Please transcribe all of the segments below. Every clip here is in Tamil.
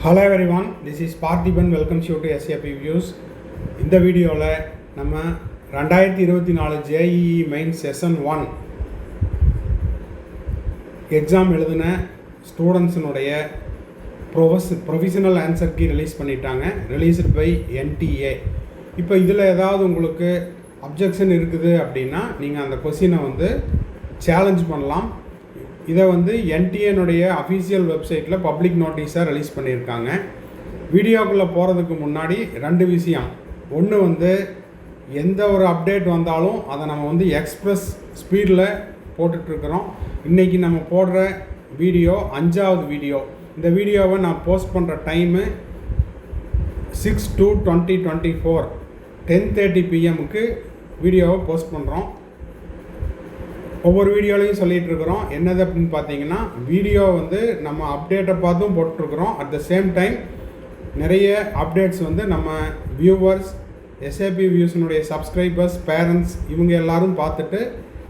Hello everyone, this is Parthiban. Welcome you to SAP Views. இந்த வீடியோவில் நம்ம 2024 JEE Main Session 1 எக்ஸாம் எழுதின ஸ்டூடெண்ட்ஸினுடைய ப்ரொஃபஷனல் ஆன்சர் கீ ரிலீஸ் பண்ணிட்டாங்க. Released by NTA. இப்போ இதில் ஏதாவது உங்களுக்கு அப்ஜெக்ஷன் இருக்குது அப்படின்னா நீங்கள் அந்த கொஸ்டினை சேலஞ்ச் பண்ணலாம். இதை NTAனுடைய அஃபீஷியல் வெப்சைட்டில் பப்ளிக் நோட்டீஸாக ரிலீஸ் பண்ணியிருக்காங்க. வீடியோக்குள்ளே போகிறதுக்கு முன்னாடி ரெண்டு விஷயம். ஒன்று எந்த ஒரு அப்டேட் வந்தாலும் அதை நம்ம எக்ஸ்ப்ரெஸ் ஸ்பீடில் போட்டுட்ருக்குறோம். இன்றைக்கி நம்ம போடுற வீடியோ 5வது வீடியோ. இந்த வீடியோவை நான் போஸ்ட் பண்ணுற டைமு 6/2/2024 10:30 PM வீடியோவை போஸ்ட் பண்ணுறோம். ஒவ்வொரு வீடியோலையும் சொல்லிகிட்டு இருக்கிறோம். என்னது அப்படின்னு பார்த்தீங்கன்னா, வீடியோ நம்ம அப்டேட்டை பார்த்தும் போட்டிருக்கிறோம். அட் த சேம் டைம் நிறைய அப்டேட்ஸ் நம்ம வியூவர்ஸ், SAP வியூஸினுடைய சப்ஸ்கிரைபர்ஸ், பேரண்ட்ஸ் இவங்க எல்லோரும் பார்த்துட்டு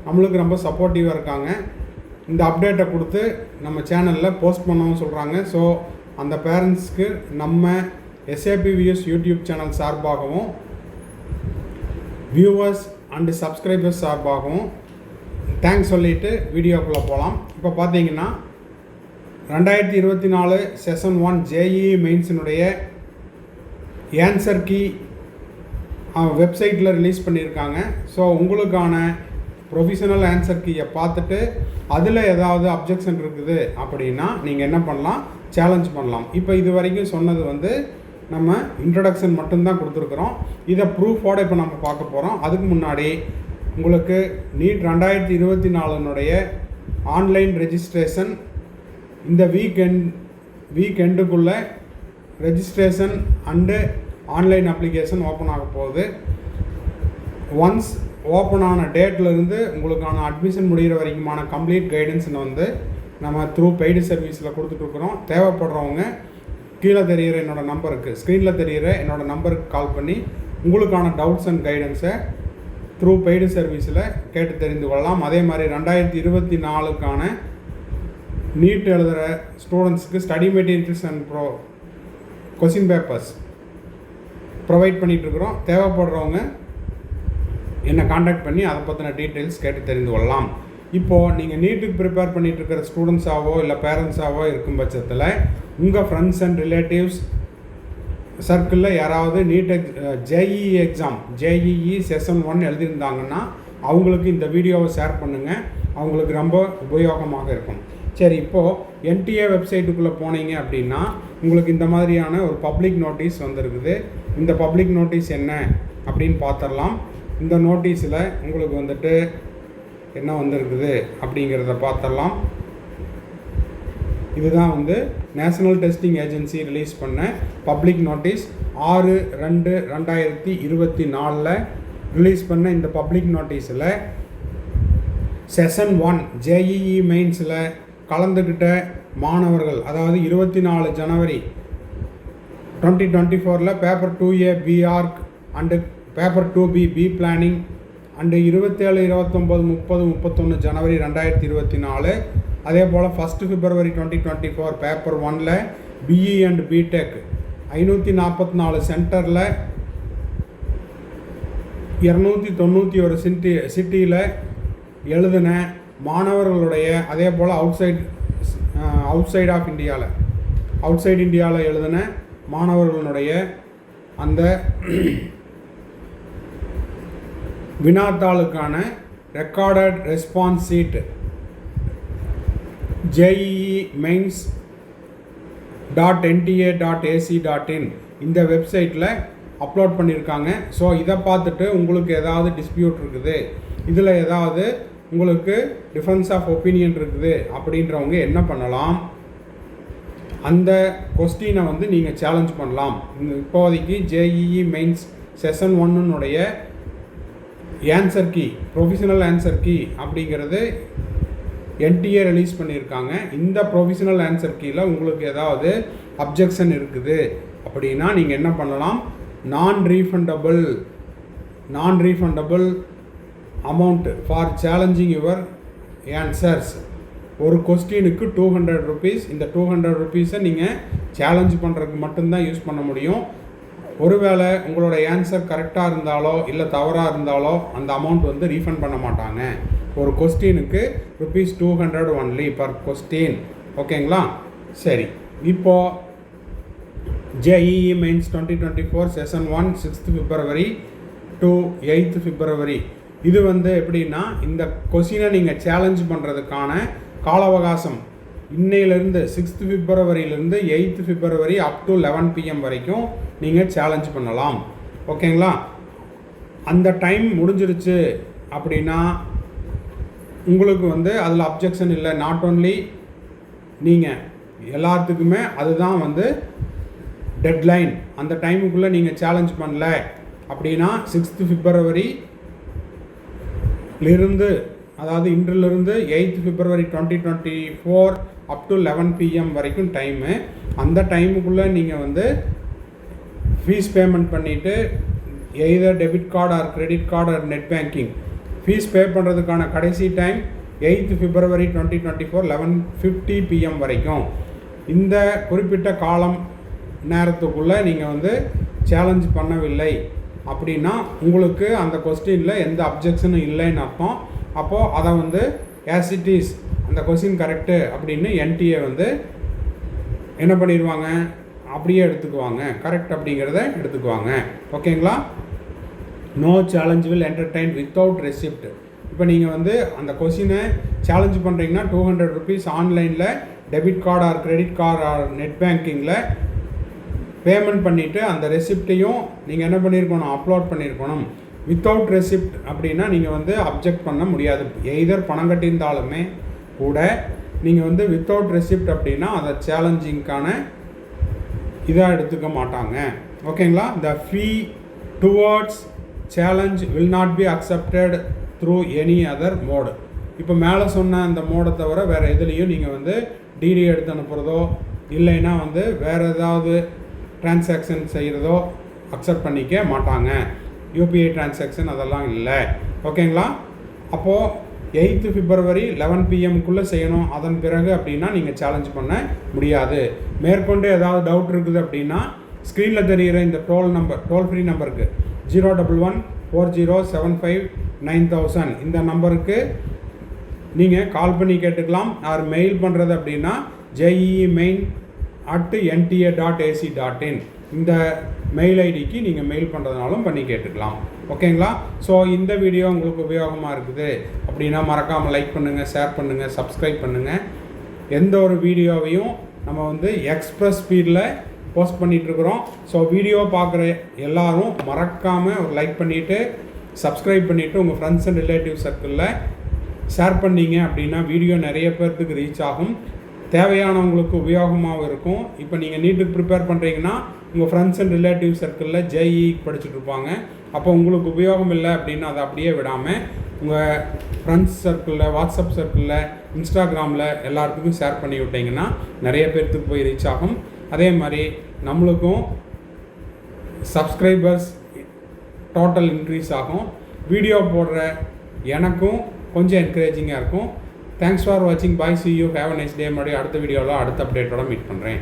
நம்மளுக்கு ரொம்ப சப்போர்ட்டிவாக இருக்காங்க. இந்த அப்டேட்டை கொடுத்து நம்ம சேனலில் போஸ்ட் பண்ணவும் சொல்கிறாங்க. ஸோ அந்த பேரண்ட்ஸ்க்கு நம்ம SAP வியூஸ் யூடியூப் சேனல் சார்பாகவும் வியூவர்ஸ் அண்டு சப்ஸ்கிரைபர்ஸ் சார்பாகவும் தேங்க்ஸ் சொல்லிவிட்டு வீடியோக்குள்ளே போகலாம். இப்போ பார்த்தீங்கன்னா 2024 Session 1 JEE மெயின்ஸினுடைய ஆன்சர் கீ வெப்சைட்டில் ரிலீஸ் பண்ணியிருக்காங்க. ஸோ உங்களுக்கான ப்ரொஃபஷனல் ஆன்சர் கீயை பார்த்துட்டு அதில் ஏதாவது அப்ஜெக்ஷன் இருக்குது அப்படின்னா நீங்கள் என்ன பண்ணலாம், சேலஞ்ச் பண்ணலாம். இப்போ இது வரைக்கும் சொன்னது நம்ம இன்ட்ரடக்ஷன் மட்டும்தான் கொடுத்துருக்குறோம். இதை ப்ரூஃபோடு இப்போ நம்ம பார்க்க போகிறோம். அதுக்கு முன்னாடி உங்களுக்கு நீட் 2024 ஆன்லைன் ரெஜிஸ்ட்ரேஷன் இந்த வீக்கெண்டுக்குள்ளே registration and online application open ஆக போகுது. ஒன்ஸ் ஓப்பன் ஆன டேட்லேருந்து உங்களுக்கான அட்மிஷன் முடிகிற வரைக்குமான கம்ப்ளீட் கைடன்ஸ் நம்ம த்ரூ பெய்டு சர்வீஸில் கொடுத்துட்ருக்குறோம். தேவைப்படுறவங்க கீழே தெரிகிற என்னோடய நம்பருக்கு, ஸ்க்ரீனில் தெரிகிற என்னோடய நம்பருக்கு கால் பண்ணி உங்களுக்கான டவுட்ஸ் அண்ட் கைடன்ஸை த்ரூ பெய்டு சர்வீஸில் கேட்டு தெரிந்து கொள்ளலாம். அதே மாதிரி 2024க்கான நீட் எழுதுகிற ஸ்டூடெண்ட்ஸுக்கு study materials and question papers provide பண்ணிகிட்ருக்குறோம். தேவைப்படுறவங்க என்னை காண்டாக்ட் பண்ணி அதை பற்றின டீட்டெயில்ஸ் கேட்டு தெரிந்து கொள்ளலாம். இப்போது நீங்கள் நீட்டுக்கு ப்ரிப்பேர் பண்ணிகிட்ருக்கிற ஸ்டூடெண்ட்ஸாவோ இல்லை பேரண்ட்ஸாவோ இருக்கும் பட்சத்தில் உங்கள் ஃப்ரெண்ட்ஸ் அண்ட் ரிலேட்டிவ்ஸ் சர்க்கிளில் யாராவது NEET JEE exam JEE Session 1 எழுதியிருந்தாங்கன்னா அவங்களுக்கு இந்த வீடியோவை ஷேர் பண்ணுங்கள். அவங்களுக்கு ரொம்ப உபயோகமாக இருக்கும். சரி, இப்போது NTA வெப்சைட்டுக்குள்ளே போனீங்க அப்படின்னா உங்களுக்கு இந்த மாதிரியான ஒரு பப்ளிக் நோட்டீஸ் வந்திருக்குது. இந்த பப்ளிக் நோட்டீஸ் என்ன அப்படின்னு பார்த்துடலாம். இந்த நோட்டீஸில் உங்களுக்கு என்ன வந்திருக்குது அப்படிங்கிறத பார்த்துடலாம். இதுதான் நேஷனல் டெஸ்டிங் ஏஜென்சி ரிலீஸ் பண்ண பப்ளிக் நோட்டீஸ் 6/2/2024 ரிலீஸ் பண்ண இந்த பப்ளிக் நோட்டீஸில் Session 1 JEE மெயின்ஸில் கலந்துக்கிட்ட மாணவர்கள், அதாவது 24 ஜனவரி 2024 paper 2A B ARC and paper 2B B planning and 27, 29, 30, 31 ஜனவரி 2024. அதே போல் 1 February 2024 பேப்பர் 1ல் BE அண்ட் BTech 544 சென்டரில் 291 சிட்டியில் எழுதின மாணவர்களுடைய, அதே போல் அவுட்சைட் இந்தியாவில் எழுதின மாணவர்களுடைய அந்த வினாத்தாளுக்கான ரெக்கார்டட் ரெஸ்பான்ஸ் ஷீட் JEE-mains.nta.ac.in இந்த வெப்சைட்டில் அப்லோட் பண்ணியிருக்காங்க. ஸோ இதை பார்த்துட்டு உங்களுக்கு ஏதாவது டிஸ்பியூட் இருக்குது, இதில் ஏதாவது உங்களுக்கு டிஃபரன்ஸ் ஆஃப் ஒப்பீனியன் இருக்குது அப்படின்றவங்க என்ன பண்ணலாம், அந்த கொஸ்டினை நீங்கள் சேலஞ்ச் பண்ணலாம். இப்போதைக்கு JEE mains Session 1 answer key, professional answer key அப்படிங்கிறது NTA ரிலீஸ் பண்ணியிருக்காங்க. இந்த ப்ரொஃபஷனல் ஆன்சர் கீயில் உங்களுக்கு ஏதாவது அப்ஜெக்ஷன் இருக்குது அப்படின்னா நீங்கள் என்ன பண்ணலாம், நான் refundable amount for challenging your answers ஒரு கொஸ்டினுக்கு 200 rupees. இந்த 200 rupees-ஐ நீங்கள் சேலஞ்ச் பண்ணுறதுக்கு மட்டும்தான் யூஸ் பண்ண முடியும். ஒருவேளை உங்களோட ஆன்சர் கரெக்டாக இருந்தாலோ இல்லை தவறாக இருந்தாலோ அந்த அமௌண்ட் வந்து ரீஃபண்ட் பண்ண மாட்டாங்க. ஒரு கொஸ்டினுக்கு ₹200 ஒன்லி பர் கொஸ்டின். ஓகேங்களா? சரி, இப்போது JEE Mains 2024 Session 1 6th February to 8th February. இது வந்து எப்படின்னா, இந்த கொஸ்டினை நீங்கள் சேலஞ்ச் பண்ணுறதுக்கான கால அவகாசம் இன்னையிலேருந்து 6th Februaryலேருந்து 8th February up to 11 PM வரைக்கும் நீங்கள் சேலஞ்ச் பண்ணலாம். ஓகேங்களா? அந்த டைம் முடிஞ்சிருச்சு அப்படின்னா உங்களுக்கு வந்து அதில் அப்ஜெக்ஷன் இல்லை. நாட் ஓன்லி நீங்கள், எல்லாத்துக்குமே அதுதான் வந்து டெட்லைன். அந்த டைமுக்குள்ளே நீங்கள் சேலஞ்ச் பண்ணல அப்படின்னா 6th Februaryலிருந்து, அதாவது இன்றிலிருந்து 8th February 2024 up to 11 PM வரைக்கும் டைமு. அந்த டைமுக்குள்ளே நீங்கள் வந்து ஃபீஸ் பேமெண்ட் பண்ணிவிட்டு either debit card or credit card or net banking fees pay பண்ணுறதுக்கான கடைசி டைம் 8th February 2024 11:50 PM வரைக்கும். இந்த குறிப்பிட்ட காலம் நேரத்துக்குள்ளே நீங்கள் வந்து சேலஞ்ச் பண்ணவில்லை அப்படின்னா உங்களுக்கு அந்த கொஸ்டினில் எந்த அப்ஜெக்ஷனும் இல்லைன்னு அர்த்தம். அப்போது அதை வந்து ஆஸ் இட் இஸ், அந்த கொஸ்டின் கரெக்டு அப்படின்னு NTA வந்து என்ன பண்ணிடுவாங்க, அப்படியே எடுத்துக்குவாங்க, கரெக்ட் அப்படிங்கிறத எடுத்துக்குவாங்க. ஓகேங்களா? No challenge will entertain without receipt. இப்போ நீங்கள் வந்து அந்த கொஸ்டினை சேலஞ்ச் பண்ணுறீங்கன்னா 200 rupees ஆன்லைனில் debit card or credit card or net பேங்கிங்கில் பேமெண்ட் பண்ணிவிட்டு அந்த ரெசிப்டையும் நீங்கள் என்ன பண்ணியிருக்கணும், அப்லோட் பண்ணியிருக்கணும். வித்தவுட் ரெசிப்ட் அப்படின்னா நீங்கள் வந்து அப்ஜெக்ட் பண்ண முடியாது. எய்தர் பணம் கட்டியிருந்தாலுமே கூட நீங்கள் வந்து வித்தவுட் ரெசிப்ட் அப்படின்னா அதை சேலஞ்சிங்க்கான இதாக எடுத்துக்க மாட்டாங்க. ஓகேங்களா? The fee towards challenge will not be accepted through any other mode. இப்போ மேலே சொன்ன அந்த மோடை தவிர வேறு எதுலேயும் நீங்கள் வந்து டிடி எடுத்து அனுப்புகிறதோ இல்லைன்னா வந்து வேறு ஏதாவது டிரான்சாக்ஷன் செய்கிறதோ அக்செப்ட் பண்ணிக்க மாட்டாங்க. UPI டிரான்சாக்ஷன் அதெல்லாம் இல்லை. ஓகேங்களா? அப்போது 8th February 11 PM செய்யணும். அதன் பிறகு அப்படின்னா நீங்கள் சேலஞ்ச் பண்ண முடியாது. மேற்கொண்டு ஏதாவது டவுட் இருக்குது அப்படின்னா ஸ்க்ரீனில் தெரிகிற இந்த டோல் ஃப்ரீ நம்பருக்கு 01140759000 இந்த நம்பருக்கு நீங்கள் கால் பண்ணி கேட்டுக்கலாம். ஆர் மெயில் பண்ணுறது அப்படின்னா JEEmain@nta.ac.in இந்த மெயில் ஐடிக்கு நீங்கள் மெயில் பண்ணுறதுனாலும் பண்ணி கேட்டுக்கலாம். ஓகேங்களா? ஸோ இந்த வீடியோ உங்களுக்கு உபயோகமாக இருக்குது அப்படின்னா மறக்காமல் லைக் பண்ணுங்கள், ஷேர் பண்ணுங்கள், சப்ஸ்கிரைப் பண்ணுங்கள். எந்த ஒரு வீடியோவையும் நம்ம வந்து எக்ஸ்பிரஸ் ஸ்பீடில் போஸ்ட் பண்ணிகிட்ருக்குறோம். ஸோ வீடியோ பார்க்குற எல்லோரும் மறக்காமல் ஒரு லைக் பண்ணிவிட்டு சப்ஸ்கிரைப் பண்ணிவிட்டு உங்கள் ஃப்ரெண்ட்ஸ் அண்ட் ரிலேட்டிவ் சர்க்கிளில் ஷேர் பண்ணிங்க அப்படின்னா வீடியோ நிறைய பேர்த்துக்கு ரீச் ஆகும், தேவையானவங்களுக்கு உபயோகமாகவும் இருக்கும். இப்போ நீங்கள் நீட்டுக்கு ப்ரிப்பேர் பண்ணுறீங்கன்னா உங்கள் ஃப்ரெண்ட்ஸ் அண்ட் ரிலேட்டிவ் சர்க்கிளில் JEE படிச்சுட்டு இருப்பாங்க. அப்போ உங்களுக்கு உபயோகம் இல்லை அப்படின்னா அதை அப்படியே விடாமல் உங்கள் ஃப்ரெண்ட்ஸ் சர்க்கிளில், வாட்ஸ்அப் சர்க்கிளில், இன்ஸ்டாகிராமில் எல்லாத்துக்கும் ஷேர் பண்ணி விட்டிங்கன்னா நிறைய பேர்த்துக்கு போய் ரீச் ஆகும். அதே மாதிரி நம்மளுக்கும் சப்ஸ்கிரைபர்ஸ் டோட்டல் இன்க்ரீஸ் ஆகும். வீடியோ போடுற எனக்கும் கொஞ்சம் என்கரேஜிங்காக இருக்கும். தேங்க்ஸ் ஃபார் வாட்சிங். பாய், see you, have a nice day. மறுபடியும் அடுத்த வீடியோவில் அடுத்த அப்டேட்டோட மீட் பண்ணுறேன்.